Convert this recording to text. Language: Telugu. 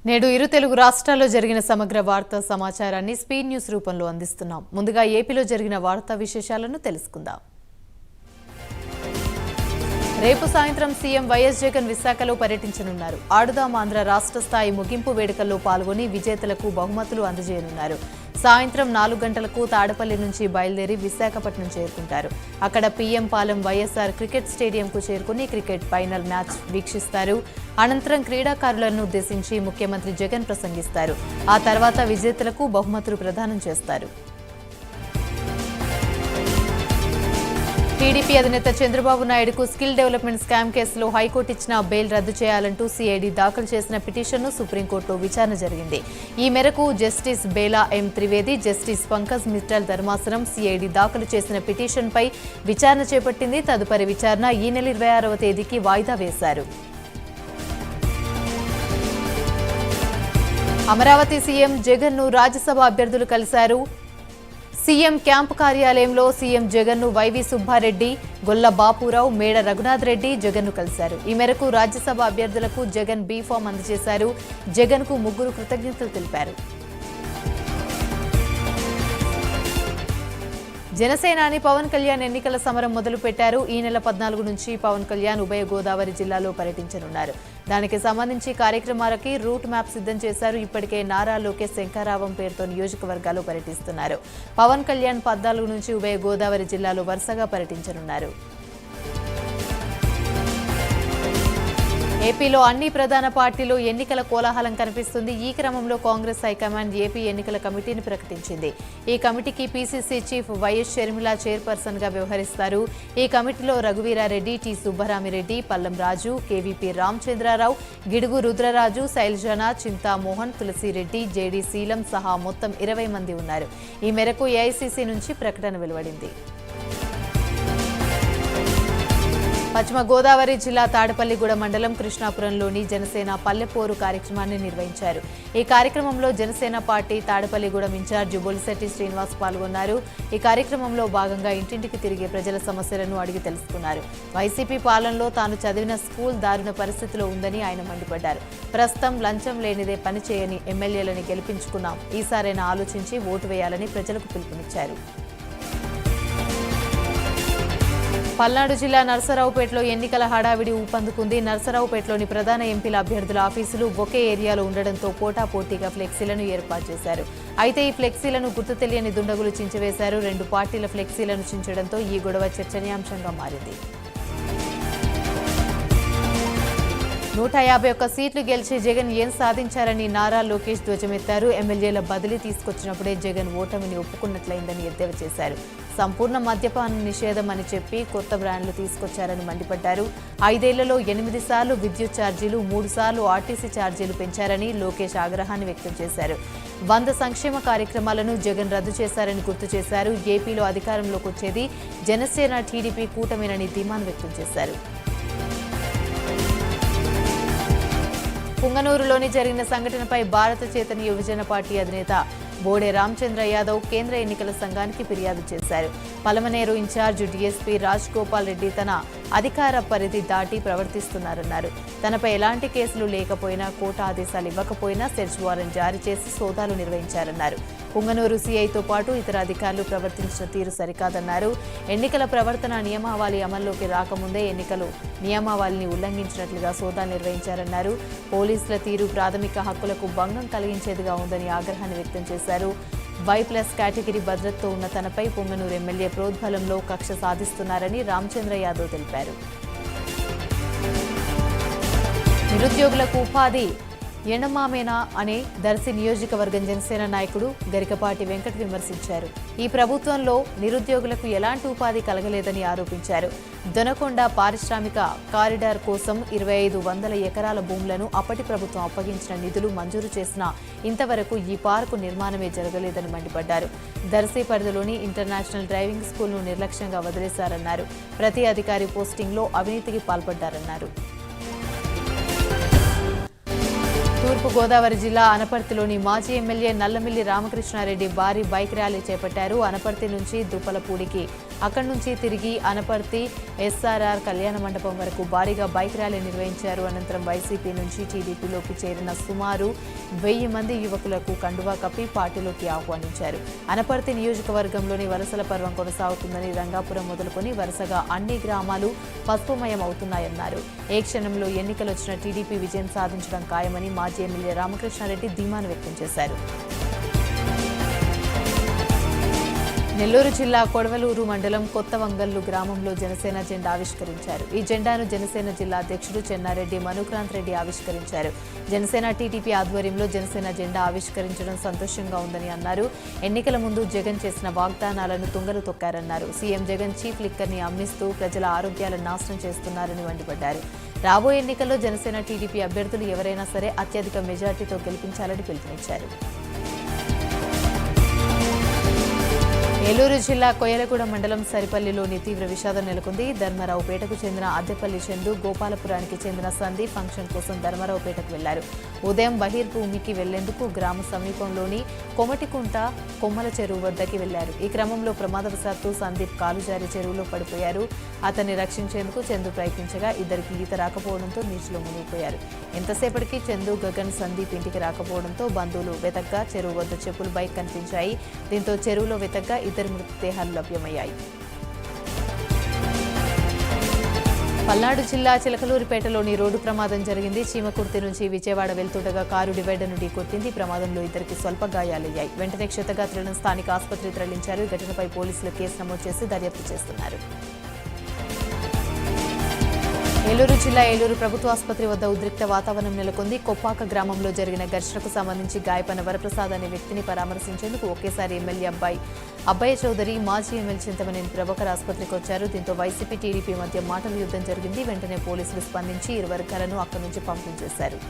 నేడు ఇరు తెలుగు రాష్ట్రాల్లో జరిగిన సమగ్ర వార్తా సమాచారాన్ని స్పీడ్ న్యూస్ రూపంలో అందిస్తున్నాం. ముందుగా ఏపీలో జరిగిన వార్తా విశేషాలను తెలుసుకుందాం. రేపు సాయంత్రం సీఎం వైఎస్ జగన్ విశాఖలో పర్యటించనున్నారు. ఆడుదాం ఆంధ్ర రాష్ట్ర స్థాయి ముగింపు వేడుకల్లో పాల్గొని విజేతలకు బహుమతులు అందజేయనున్నారు. సాయంత్రం 4 గంటలకు తాడపల్లి నుంచి బయలుదేరి విశాఖపట్నం చేరుకుంటారు. అక్కడ పీఎం పాలెం వైఎస్ఆర్ క్రికెట్ స్టేడియంకు చేరుకుని క్రికెట్ ఫైనల్ మ్యాచ్ వీక్షిస్తారు. అనంతరం క్రీడాకారులను ఉద్దేశించి ముఖ్యమంత్రి జగన్ ప్రసంగిస్తారు. ఆ తర్వాత విజేతలకు బహుమతులు ప్రదానం చేస్తారు. టీడీపీ అధినేత చంద్రబాబు నాయుడుకు స్కిల్ డెవలప్మెంట్ స్కామ్ కేసులో హైకోర్టు ఇచ్చిన బెయిల్ రద్దు చేయాలంటూ సిఐడి దాఖలు చేసిన పిటిషన్ను సుప్రీంకోర్టులో విచారణ జరిగింది. ఈ మేరకు జస్టిస్ బేలా ఎం త్రివేది, జస్టిస్ పంకజ్ మిట్టల్ ధర్మాసనం సిఐడి దాఖలు చేసిన పిటిషన్పై విచారణ చేపట్టింది. తదుపరి విచారణ ఈ నెల 26వ తేదీకి వాయిదా వేశారు. అమరావతి సీఎం జగన్ను రాజ్యసభ అభ్యర్థులు కలిశారు. సీఎం క్యాంపు కార్యాలయంలో సీఎం జగన్ను వైవి సుబ్బారెడ్డి, గొల్ల బాపురావు, మేడ రఘునాథ్ రెడ్డి జగన్ను కలిశారు. ఈ మేరకు రాజ్యసభ అభ్యర్థులకు జగన్ బీ ఫామ్ అందజేశారు. జగన్కు 3 కృతజ్ఞతలు తెలిపారు. జనసేనాని పవన్ కళ్యాణ్ ఎన్నికల సమరం మొదలుపెట్టారు. ఈ నెల 14 నుంచి పవన్ కళ్యాణ్ ఉభయ గోదావరి జిల్లాలో పర్యటించనున్నారు. దానికి సంబంధించి కార్యక్రమాలకి రూట్ మ్యాప్ సిద్ధం చేశారు. ఇప్పటికే నారా లోకేష్ శంకరావం పేరుతో నియోజకవర్గాల్లో పర్యటిస్తున్నారు. పవన్ కళ్యాణ్ 14 నుంచి ఉభయ గోదావరి జిల్లాలో వరుసగా పర్యటించనున్నారు. ఏపీలో అన్ని ప్రధాన పార్టీలు ఎన్నికల కోలాహలం కనిపిస్తుంది. ఈ క్రమంలో కాంగ్రెస్ హైకమాండ్ ఏపీ ఎన్నికల కమిటీని ప్రకటించింది. ఈ కమిటీకి PCC chief YS Sharmila chairperson గా వ్యవహరిస్తారు. ఈ కమిటీలో రఘువీరారెడ్డి, టి సుబ్బరామిరెడ్డి, పల్లం రాజు, కేవీపీ రామచంద్రారావు, గిడుగు రుద్రరాజు, శైలజానాథ్, చింతామోహన్, తులసిరెడ్డి, జేడీ శీలం సహా మొత్తం 20 మంది ఉన్నారు. ఈ మేరకు ఏఐసీసీ నుంచి ప్రకటన వెలువడింది. పశ్చిమ గోదావరి జిల్లా తాడపల్లిగూడ మండలం కృష్ణాపురంలోని జనసేన పల్లెపోరు కార్యక్రమాన్ని నిర్వహించారు. ఈ కార్యక్రమంలో జనసేన పార్టీ తాడపల్లిగూడెం ఇన్ఛార్జ్ బొలిశెట్టి శ్రీనివాస్ పాల్గొన్నారు. ఈ కార్యక్రమంలో భాగంగా ఇంటింటికి తిరిగి ప్రజల సమస్యలను అడిగి తెలుసుకున్నారు. వైసీపీ పాలనలో తాను చదివిన స్కూల్ దారుణ పరిస్థితిలో ఉందని ఆయన మండిపడ్డారు. ప్రస్తుతం లంచం లేనిదే పని చేయని ఎమ్మెల్యేలని గెలిపించుకున్నాం. ఈసారైనా ఆలోచించి ఓటు వేయాలని ప్రజలకు పిలుపునిచ్చారు. పల్నాడు జిల్లా నర్సరావుపేటలో ఎన్నికల హడావిడి ఊపందుకుంది. నర్సరావుపేటలోని ప్రధాన ఎంపీల అభ్యర్థుల ఆఫీసులు ఒకే ఏరియాలో ఉండడంతో పోటాపోటీగా ఫ్లెక్సీలను ఏర్పాటు చేశారు. అయితే ఈ ఫ్లెక్సీలను గుర్తు తెలియని దుండగులు చించివేశారు. 2 పార్టీల ఫ్లెక్సీలను చించడంతో ఈ గొడవ చర్చనీయాంశంగా మారింది. 151 సీట్లు గెలిచి జగన్ ఏం సాధించారని నారా లోకేష్ ధ్వజమెత్తారు. ఎమ్మెల్యేల బదిలీ తీసుకొచ్చినప్పుడే జగన్ ఓటమిని ఒప్పుకున్నట్లయిందని ఎద్దేవా చేశారు. సంపూర్ణ మద్యపాన నిషేధం అని చెప్పి కొత్త బ్రాండ్లు తీసుకొచ్చారని మండిపడ్డారు. 5 ఏళ్లలో 8 సార్లు విద్యుత్ ఛార్జీలు, 3 సార్లు ఆర్టీసీ ఛార్జీలు పెంచారని లోకేష్ ఆగ్రహాన్ని వ్యక్తం చేశారు. 100 సంక్షేమ కార్యక్రమాలను జగన్ రద్దు చేశారని గుర్తు చేశారు. ఏపీలో అధికారంలోకి వచ్చేది జనసేన టీడీపీ కూటమినని ధీమాను వ్యక్తం చేశారు. పుంగనూరులోని జరిగిన సంఘటనపై భారత చైతన్య యువజన పార్టీ అధినేత బోడే రామచంద్ర యాదవ్ కేంద్ర ఎన్నికల సంఘానికి ఫిర్యాదు చేశారు. పలమనేరు ఇన్ఛార్జ్ డీఎస్పీ రాజ్ గోపాల్ రెడ్డి తన అధికార పరిధి దాటి ప్రవర్తిస్తున్నారన్నారు. తనపై ఎలాంటి కేసులు లేకపోయినా, కోర్టు ఆదేశాలు ఇవ్వకపోయినా సెర్చ్ వారెంట్ జారీ చేసి సోదాలు నిర్వహించారన్నారు. పుంగనూరు సీఐతో పాటు ఇతర అధికారులు ప్రవర్తించిన తీరు సరికాదన్నారు. ఎన్నికల ప్రవర్తన నియమావళి అమల్లోకి రాకముందే ఎన్నికలు నియమావళిని ఉల్లంఘించినట్లుగా సోదాలు నిర్వహించారన్నారు. పోలీసుల తీరు ప్రాథమిక హక్కులకు భంగం కలిగించేదిగా ఉందని ఆగ్రహాన్ని వ్యక్తం చేశారు. Y+ కేటగిరీ భద్రతతో ఉన్న తనపై పుంగనూరు ఎమ్మెల్యే ప్రోద్బలంలో కక్ష సాధిస్తున్నారని రామచంద్ర యాదవ్ తెలిపారు. నిరుద్యోగులకు ఉపాధి ఎండమామేనా అని దర్శి నియోజకవర్గం జనసేన నాయకుడు గరికపాటి వెంకట్ విమర్శించారు. ఈ ప్రభుత్వంలో నిరుద్యోగులకు ఎలాంటి ఉపాధి కలగలేదని ఆరోపించారు. దొనకొండ పారిశ్రామిక కారిడార్ కోసం 2500 ఎకరాల భూములను అప్పటి ప్రభుత్వం అప్పగించిన నిధులు మంజూరు చేసినా ఇంతవరకు ఈ పార్కు నిర్మాణమే జరగలేదని మండిపడ్డారు. దర్శి పరిధిలోని ఇంటర్నేషనల్ డ్రైవింగ్ స్కూల్ను నిర్లక్ష్యంగా వదిలేశారన్నారు. ప్రతి అధికారి పోస్టింగ్లో అవినీతికి పాల్పడ్డారన్నారు. తూర్పు గోదావరి జిల్లా అనపర్తిలోని మాజీ ఎమ్మెల్యే నల్లమిల్లి రామకృష్ణారెడ్డి భారీ బైక్ ర్యాలీ చేపట్టారు. అనపర్తి నుంచి దుప్పలపూడికి అక్కడి నుంచి తిరిగి అనపర్తి ఎస్ఆర్ఆర్ కళ్యాణ మండపం వరకు భారీగా బైక్ ర్యాలీ నిర్వహించారు. అనంతరం వైసీపీ నుంచి టీడీపీలోకి చేరిన సుమారు 1000 మంది యువకులకు కండువా కప్పి పార్టీలోకి ఆహ్వానించారు. అనపర్తి నియోజకవర్గంలోని వలసల పర్వం కొనసాగుతుందని రంగాపురం మొదలుకొని వరుసగా అన్ని గ్రామాలు పసుపుమయం అవుతున్నాయన్నారు. ఏ క్షణంలో ఎన్నికలు వచ్చిన టీడీపీ విజయం సాధించడం ఖాయమని మాజీ ఎమ్మెల్యే రామకృష్ణారెడ్డి ధీమాను వ్యక్తం చేశారు. నెల్లూరు జిల్లా కొడవలూరు మండలం కొత్తవంగల్లు గ్రామంలో జనసేన జెండా ఆవిష్కరించారు. ఈ జెండాను జనసేన జిల్లా అధ్యక్షుడు చెన్నారెడ్డి మనుక్రాంత్ రెడ్డి ఆవిష్కరించారు. జనసేన టీడీపీ ఆధ్వర్యంలో జనసేన జెండా ఆవిష్కరించడం సంతోషంగా ఉందని అన్నారు. ఎన్నికల ముందు జగన్ చేసిన వాగ్దానాలను తుంగలు తొక్కారన్నారు. సీఎం జగన్ చీప్ లిక్కర్ ని అమ్మిస్తూ ప్రజల ఆరోగ్యాలను నాశనం చేస్తున్నారని మండిపడ్డారు. రాబోయే ఎన్నికల్లో జనసేన టీడీపీ అభ్యర్థులు ఎవరైనా సరే అత్యధిక మెజార్టీతో గెలిపించాలని పిలుపునిచ్చారు. ఏలూరు జిల్లా కొయ్యలగూడ మండలం సరిపల్లిలోని తీవ్ర విషాదం నెలకొంది. ధర్మారావుపేటకు చెందిన అద్దెపల్లి చందు గోపాలపురానికి చెందిన సందీప్ ఫంక్షన్ కోసం ధర్మారావుపేటకు వెళ్లారు. ఉదయం బహిర్భూమికి వెళ్లేందుకు గ్రామ సమీపంలోని కొమటికుంట కొమ్మల చెరువు వద్దకి వెళ్లారు. ఈ క్రమంలో ప్రమాదవశాత్తు సందీప్ కాలు జారి చెరువులో పడిపోయారు. అతన్ని రక్షించేందుకు చందు ప్రయత్నించగా ఇద్దరికి ఈత రాకపోవడంతో నీటిలో మునిగిపోయారు. ఎంతసేపటికి చందు, గగన్, సందీప్ ఇంటికి రాకపోవడంతో బంధువులు వెతగ్గా చెరువు వద్ద చెప్పులు బైక్ కనిపించాయి. దీంతో చెరువులో వెతగ్గా ఇద్దరు మృతదేహాలు లభ్యమయ్యాయి. పల్నాడు జిల్లా చిలకలూరిపేటలోని రోడ్డు ప్రమాదం జరిగింది. చీమకుర్తి నుంచి విజయవాడ వెళ్తుండగా కారు డివైడర్ నుండి కొట్టింది. ప్రమాదంలో ఇద్దరికి స్వల్ప గాయాలయ్యాయి. వెంటనే క్షతగాత్రులను స్థానిక ఆసుపత్రికి తరలించారు. ఈ ఘటనపై పోలీసులు కేసు నమోదు చేసి దర్యాప్తు చేస్తున్నారు. ఏలూరు జిల్లా ఏలూరు ప్రభుత్వ ఆసుపత్రి వద్ద ఉద్రిక్త వాతావరణం నెలకొంది. కొప్పాక గ్రామంలో జరిగిన ఘర్షణకు సంబంధించి గాయపడిన వరప్రసాద్ అనే వ్యక్తిని పరామర్శించేందుకు ఒకేసారి ఎమ్మెల్యే అబ్బయ్య చౌదరి, మాజీ ఎమ్మెల్యే చింతమనేని ప్రభాకర్ ఆసుపత్రికి వచ్చారు. దీంతో వైసీపీ, టీడీపీ మధ్య మాటల యుద్ధం జరిగింది. వెంటనే పోలీసులు స్పందించి ఇరు వర్గాలను అక్కడి నుంచి పంపించేశారు.